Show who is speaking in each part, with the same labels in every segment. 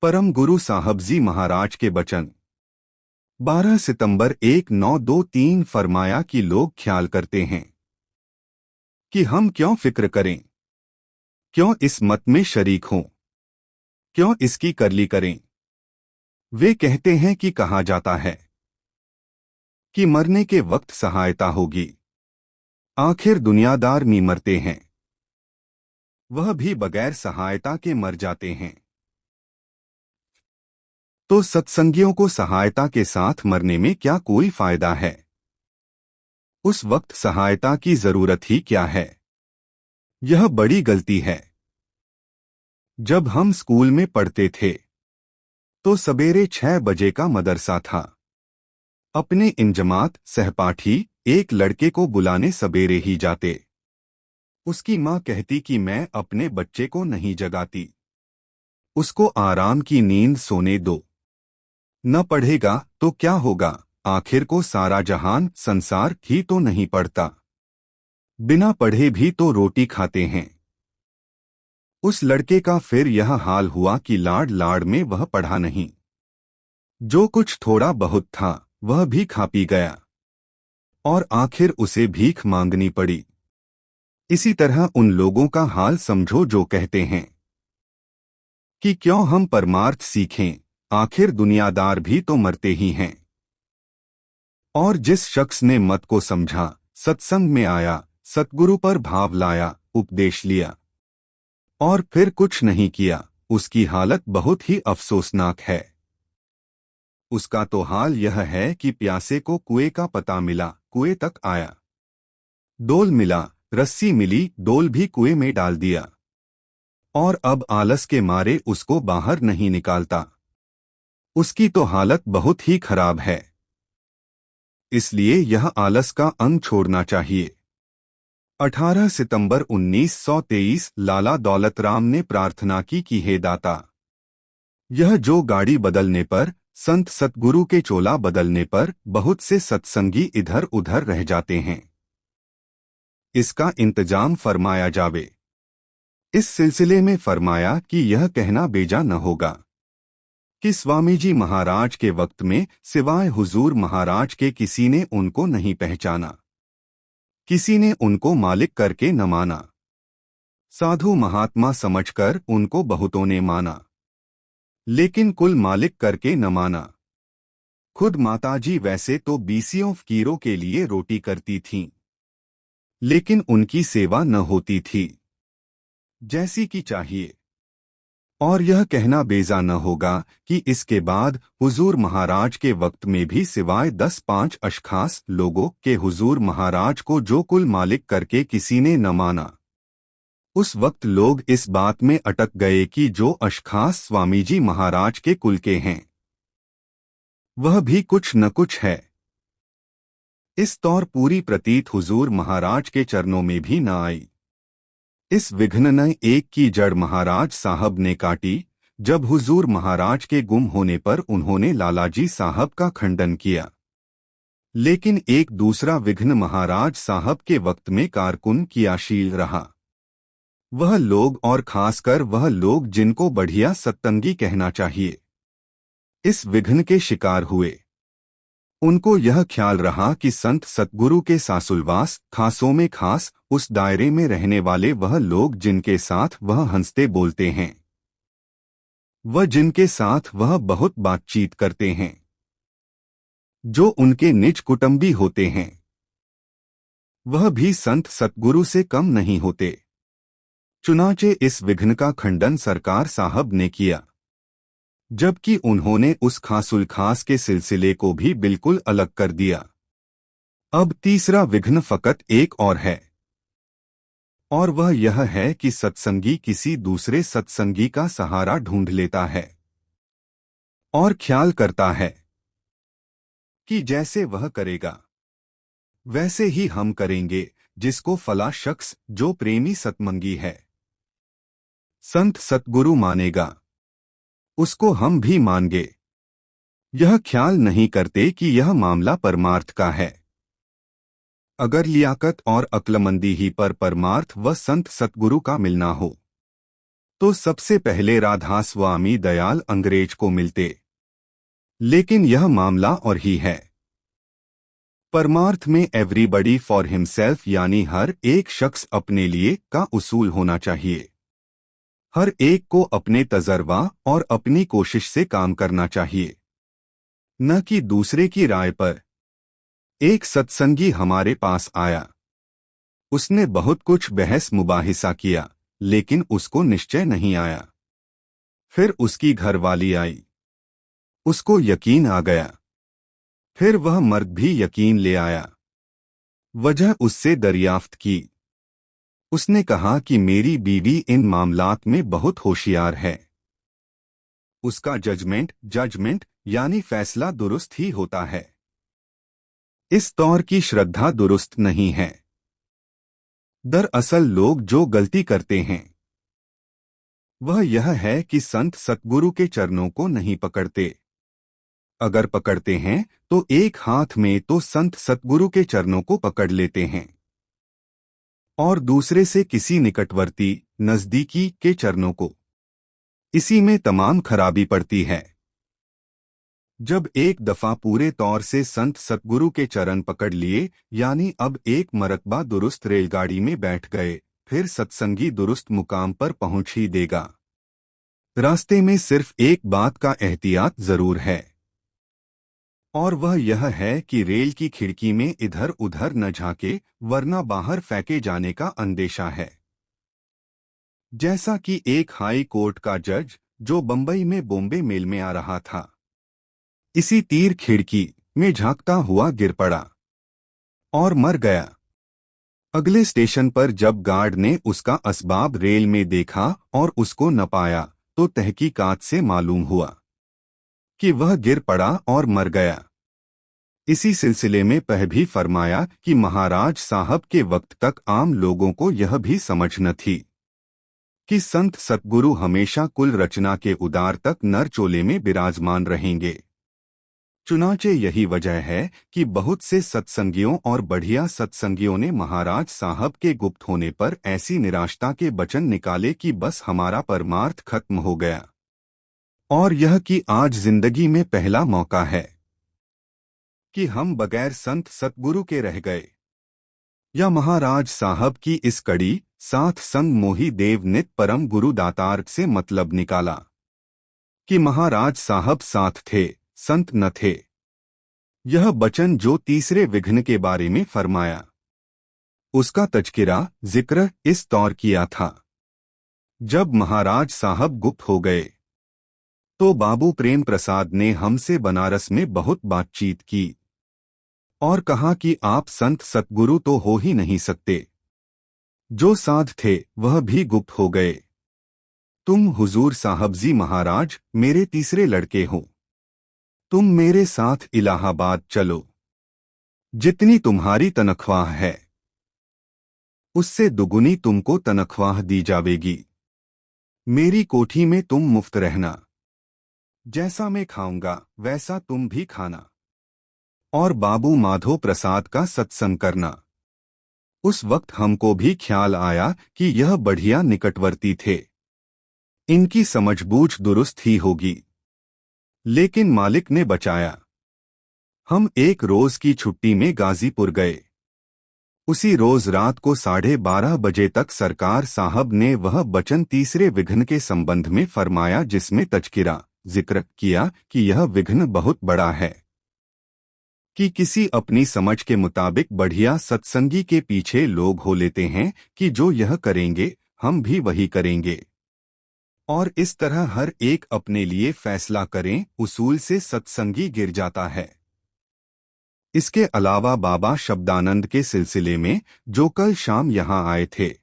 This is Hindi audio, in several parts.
Speaker 1: परम गुरु साहब जी महाराज के बचन 12 सितंबर 1923 फरमाया कि लोग ख्याल करते हैं कि हम क्यों फिक्र करें, क्यों इस मत में शरीक हों, क्यों इसकी करली करें। वे कहते हैं कि कहा जाता है कि मरने के वक्त सहायता होगी, आखिर दुनियादार भी मरते हैं, वह भी बगैर सहायता के मर जाते हैं। तो सत्संगियों को सहायता के साथ मरने में क्या कोई फायदा है? उस वक्त सहायता की जरूरत ही क्या है? यह बड़ी गलती है। जब हम स्कूल में पढ़ते थे तो सवेरे 6 बजे का मदरसा था। अपने इंजमात सहपाठी एक लड़के को बुलाने सवेरे ही जाते। उसकी माँ कहती कि मैं अपने बच्चे को नहीं जगाती, उसको आराम की नींद सोने दो, न पढ़ेगा तो क्या होगा, आखिर को सारा जहान संसार ही तो नहीं पढ़ता, बिना पढ़े भी तो रोटी खाते हैं। उस लड़के का फिर यह हाल हुआ कि लाड़ लाड़ में वह पढ़ा नहीं, जो कुछ थोड़ा बहुत था वह भी खा पी गया और आखिर उसे भीख मांगनी पड़ी। इसी तरह उन लोगों का हाल समझो जो कहते हैं कि क्यों हम परमार्थ सीखें, आखिर दुनियादार भी तो मरते ही हैं। और जिस शख्स ने मत को समझा, सत्संग में आया, सतगुरु पर भाव लाया, उपदेश लिया और फिर कुछ नहीं किया, उसकी हालत बहुत ही अफसोसनाक है। उसका तो हाल यह है कि प्यासे को कुएं का पता मिला, कुएं तक आया, डोल मिला, रस्सी मिली, डोल भी कुएं में डाल दिया और अब आलस के मारे उसको बाहर नहीं निकालता। उसकी तो हालत बहुत ही खराब है। इसलिए यह आलस का अंग छोड़ना चाहिए। 18 सितंबर 1923 लाला दौलत राम ने प्रार्थना की कि हे दाता, यह जो गाड़ी बदलने पर, संत सतगुरु के चोला बदलने पर बहुत से सत्संगी इधर उधर रह जाते हैं, इसका इंतजाम फरमाया जावे। इस सिलसिले में फरमाया कि यह कहना बेजा न होगा कि स्वामी जी महाराज के वक्त में सिवाय हुजूर महाराज के किसी ने उनको नहीं पहचाना, किसी ने उनको मालिक करके न माना, साधु महात्मा समझकर उनको बहुतों ने माना, लेकिन कुल मालिक करके न माना। खुद माताजी वैसे तो बीसियों फकीरों के लिए रोटी करती थीं, लेकिन उनकी सेवा न होती थी जैसी कि चाहिए। और यह कहना बेजा न होगा कि इसके बाद हुजूर महाराज के वक्त में भी सिवाय 10-5 अशखास लोगों के हुजूर महाराज को जो कुल मालिक करके किसी ने न माना। उस वक्त लोग इस बात में अटक गए कि जो अशखास स्वामी जी महाराज के कुल के हैं वह भी कुछ न कुछ है। इस तौर पूरी प्रतीत हुजूर महाराज के चरणों में भी न आई। इस विघ्न न एक की जड़ महाराज साहब ने काटी जब हुजूर महाराज के गुम होने पर उन्होंने लालाजी साहब का खंडन किया, लेकिन एक दूसरा विघ्न महाराज साहब के वक्त में कारकुन क्रियाशील रहा। वह लोग और खासकर वह लोग जिनको बढ़िया सत्संगी कहना चाहिए, इस विघ्न के शिकार हुए। उनको यह ख्याल रहा कि संत सतगुरु के सासुलवास खासों में खास उस दायरे में रहने वाले वह लोग जिनके साथ वह हंसते बोलते हैं, वह जिनके साथ वह बहुत बातचीत करते हैं, जो उनके निज कुटुंबी होते हैं, वह भी संत सतगुरु से कम नहीं होते। चुनाचे इस विघ्न का खंडन सरकार साहब ने किया, जबकि उन्होंने उस खासुल खास के सिलसिले को भी बिल्कुल अलग कर दिया। अब तीसरा विघ्न फकत एक और है, और वह यह है कि सत्संगी किसी दूसरे सत्संगी का सहारा ढूंढ लेता है और ख्याल करता है कि जैसे वह करेगा वैसे ही हम करेंगे, जिसको फला शख्स जो प्रेमी सतमंगी है संत सतगुरु मानेगा, उसको हम भी मानेंगे। यह ख्याल नहीं करते कि यह मामला परमार्थ का है। अगर लियाकत और अक्लमंदी ही पर परमार्थ व संत सतगुरु का मिलना हो तो सबसे पहले राधा स्वामी दयाल अंग्रेज को मिलते। लेकिन यह मामला और ही है। परमार्थ में एवरीबडी फॉर हिमसेल्फ, यानी हर एक शख्स अपने लिए का उसूल होना चाहिए। हर एक को अपने तजर्बा और अपनी कोशिश से काम करना चाहिए, न कि दूसरे की राय पर। एक सत्संगी हमारे पास आया। उसने बहुत कुछ बहस मुबाहिसा किया, लेकिन उसको निश्चय नहीं आया। फिर उसकी घरवाली आई। उसको यकीन आ गया। फिर वह मर्द भी यकीन ले आया। वजह उससे दरियाफ्त की। उसने कहा कि मेरी बीवी इन मामलात में बहुत होशियार है। उसका जजमेंट यानी फैसला दुरुस्त ही होता है। इस दौर की श्रद्धा दुरुस्त नहीं है। दरअसल लोग जो गलती करते हैं वह यह है कि संत सतगुरु के चरणों को नहीं पकड़ते। अगर पकड़ते हैं तो एक हाथ में तो संत सतगुरु के चरणों को पकड़ लेते हैं और दूसरे से किसी निकटवर्ती नजदीकी के चरणों को। इसी में तमाम खराबी पड़ती है। जब एक दफा पूरे तौर से संत सतगुरु के चरण पकड़ लिए, यानी अब एक मरतबा दुरुस्त रेलगाड़ी में बैठ गए, फिर सत्संगी दुरुस्त मुकाम पर पहुंच ही देगा। रास्ते में सिर्फ एक बात का एहतियात जरूर है, और वह यह है कि रेल की खिड़की में इधर उधर न झांके, वरना बाहर फेंके जाने का अंदेशा है। जैसा कि एक हाई कोर्ट का जज जो बंबई में बॉम्बे मेल में आ रहा था, इसी तीर खिड़की में झांकता हुआ गिर पड़ा और मर गया। अगले स्टेशन पर जब गार्ड ने उसका असबाब रेल में देखा और उसको न पाया, तो तहकीकात से मालूम हुआ कि वह गिर पड़ा और मर गया। इसी सिलसिले में भी फरमाया कि महाराज साहब के वक्त तक आम लोगों को यह भी समझ न थी कि संत सतगुरु हमेशा कुल रचना के उदार तक नर चोले में विराजमान रहेंगे। चुनाचे यही वजह है कि बहुत से सत्संगियों और बढ़िया सत्संगियों ने महाराज साहब के गुप्त होने पर ऐसी निराशा के वचन निकाले कि बस हमारा परमार्थ खत्म हो गया, और यह कि आज जिंदगी में पहला मौका है कि हम बगैर संत सतगुरु के रह गए। या महाराज साहब की इस कड़ी साथ संग मोही देव नित परम गुरु दातार से मतलब निकाला कि महाराज साहब साथ थे, संत न थे। यह वचन जो तीसरे विघ्न के बारे में फरमाया, उसका तज़किरा जिक्र इस तौर किया था। जब महाराज साहब गुप्त हो गए तो बाबू प्रेम प्रसाद ने हमसे बनारस में बहुत बातचीत की और कहा कि आप संत सतगुरु तो हो ही नहीं सकते। जो साध थे वह भी गुप्त हो गए। तुम हुजूर साहबजी महाराज मेरे तीसरे लड़के हो। तुम मेरे साथ इलाहाबाद चलो। जितनी तुम्हारी तनख्वाह है उससे दुगुनी तुमको तनख्वाह दी जावेगी। मेरी कोठी में तुम मुफ्त रहना। जैसा मैं खाऊंगा वैसा तुम भी खाना। और बाबू माधो प्रसाद का सत्संग करना। उस वक्त हमको भी ख्याल आया कि यह बढ़िया निकटवर्ती थे, इनकी समझबूझ दुरुस्त ही होगी। लेकिन मालिक ने बचाया। हम एक रोज की छुट्टी में गाजीपुर गए। उसी रोज रात को 12:30 बजे तक सरकार साहब ने वह वचन तीसरे विघ्न के संबंध में फरमाया जिसमें तज़किरा जिक्र किया कि यह विघ्न बहुत बड़ा है, कि किसी अपनी समझ के मुताबिक बढ़िया सत्संगी के पीछे लोग हो लेते हैं कि जो यह करेंगे हम भी वही करेंगे, और इस तरह हर एक अपने लिए फैसला करें, उसूल से सत्संगी गिर जाता है। इसके अलावा बाबा शब्दानंद के सिलसिले में जो कल शाम यहाँ आए थे,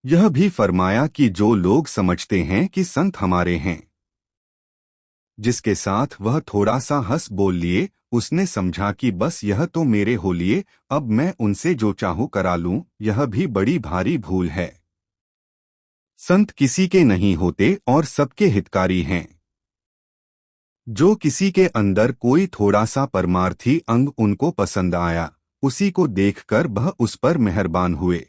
Speaker 1: यह भी फरमाया कि जो लोग समझते हैं कि संत हमारे हैं, जिसके साथ वह थोड़ा सा हंस बोल लिए, उसने समझा कि बस यह तो मेरे हो लिए, अब मैं उनसे जो चाहूं करा लूं, यह भी बड़ी भारी भूल है। संत किसी के नहीं होते और सबके हितकारी हैं। जो किसी के अंदर कोई थोड़ा सा परमार्थी अंग उनको पसंद आया, उसी को देखकर वह उस पर मेहरबान हुए।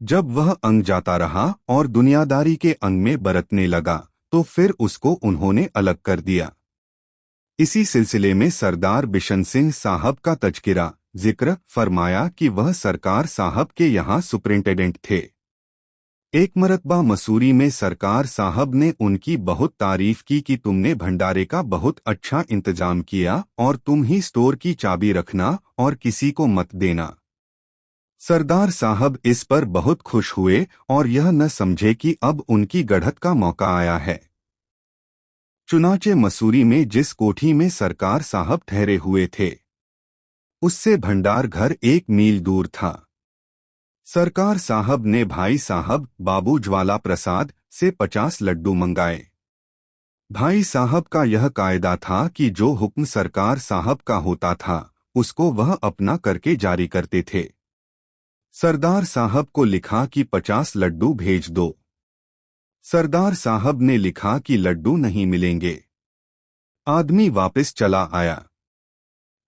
Speaker 1: जब वह अंग जाता रहा और दुनियादारी के अंग में बरतने लगा तो फिर उसको उन्होंने अलग कर दिया। इसी सिलसिले में सरदार बिशन सिंह साहब का तज़किरा जिक्र फरमाया कि वह सरकार साहब के यहाँ सुपरिंटेंडेंट थे। एक मरतबा मसूरी में सरकार साहब ने उनकी बहुत तारीफ की कि तुमने भंडारे का बहुत अच्छा इंतजाम किया और तुम ही स्टोर की चाबी रखना और किसी को मत देना। सरदार साहब इस पर बहुत खुश हुए और यह न समझे कि अब उनकी गढ़त का मौका आया है। चुनाचे मसूरी में जिस कोठी में सरकार साहब ठहरे हुए थे उससे भंडार घर 1 मील दूर था। सरकार साहब ने भाई साहब बाबू ज्वाला प्रसाद से 50 लड्डू मंगाए। भाई साहब का यह कायदा था कि जो हुक्म सरकार साहब का होता था उसको वह अपना करके जारी करते थे। सरदार साहब को लिखा कि 50 लड्डू भेज दो। सरदार साहब ने लिखा कि लड्डू नहीं मिलेंगे। आदमी वापस चला आया।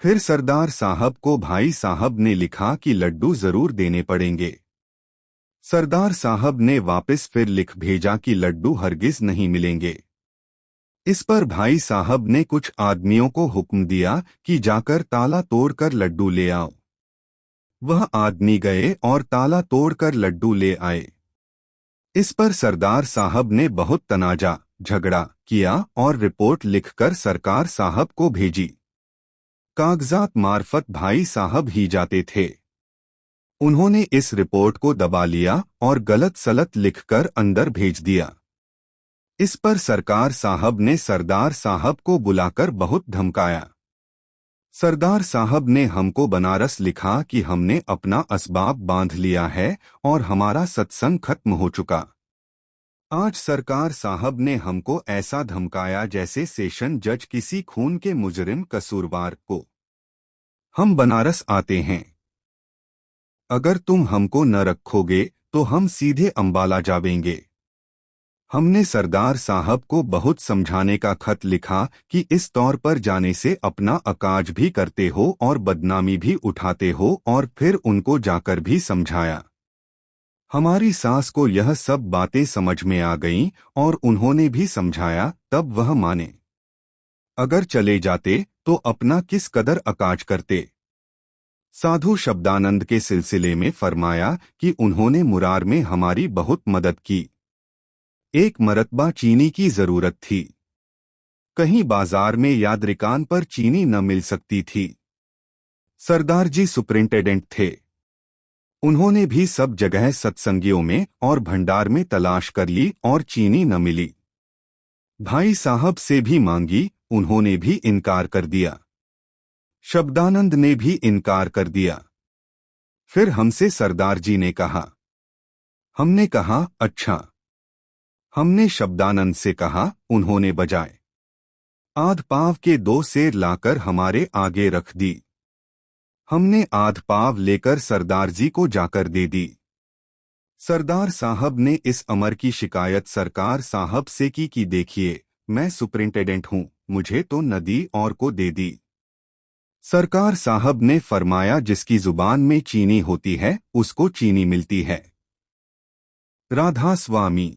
Speaker 1: फिर सरदार साहब को भाई साहब ने लिखा कि लड्डू जरूर देने पड़ेंगे। सरदार साहब ने वापस फिर लिख भेजा कि लड्डू हरगिज नहीं मिलेंगे। इस पर भाई साहब ने कुछ आदमियों को हुक्म दिया कि जाकर ताला तोड़कर लड्डू ले आओ। वह आदमी गए और ताला तोड़कर लड्डू ले आए। इस पर सरदार साहब ने बहुत तनाजा झगड़ा किया और रिपोर्ट लिखकर सरकार साहब को भेजी। कागजात मार्फत भाई साहब ही जाते थे। उन्होंने इस रिपोर्ट को दबा लिया और गलत सलत लिखकर अंदर भेज दिया। इस पर सरकार साहब ने सरदार साहब को बुलाकर बहुत धमकाया। सरदार साहब ने हमको बनारस लिखा कि हमने अपना असबाब बांध लिया है और हमारा सत्संग खत्म हो चुका। आज सरकार साहब ने हमको ऐसा धमकाया जैसे सेशन जज किसी खून के मुजरिम कसूरवार को। हम बनारस आते हैं। अगर तुम हमको न रखोगे तो हम सीधे अंबाला जावेंगे। हमने सरदार साहब को बहुत समझाने का खत लिखा कि इस तौर पर जाने से अपना अकाज भी करते हो और बदनामी भी उठाते हो और फिर उनको जाकर भी समझाया। हमारी सास को यह सब बातें समझ में आ गईं और उन्होंने भी समझाया, तब वह माने। अगर चले जाते तो अपना किस कदर अकाज करते। साधु शब्दानंद के सिलसिले में फरमाया कि उन्होंने मुरार में हमारी बहुत मदद की। एक मरतबा चीनी की जरूरत थी। कहीं बाजार में यादरिकान पर चीनी न मिल सकती थी। सरदार जी सुपरिंटेंडेंट थे। उन्होंने भी सब जगह सत्संगियों में और भंडार में तलाश कर ली और चीनी न मिली। भाई साहब से भी मांगी, उन्होंने भी इनकार कर दिया। शब्दानंद ने भी इनकार कर दिया। फिर हमसे सरदार जी ने कहा। हमने कहा अच्छा। हमने शब्दानंद से कहा, उन्होंने बजाए आध पाव के 2 सेर लाकर हमारे आगे रख दी। हमने आध पाव लेकर सरदार जी को जाकर दे दी। सरदार साहब ने इस अमर की शिकायत सरकार साहब से की कि देखिए, मैं सुपरिंटेंडेंट हूं, मुझे तो न दी और को दे दी। सरकार साहब ने फरमाया जिसकी जुबान में चीनी होती है उसको चीनी मिलती है। राधा स्वामी।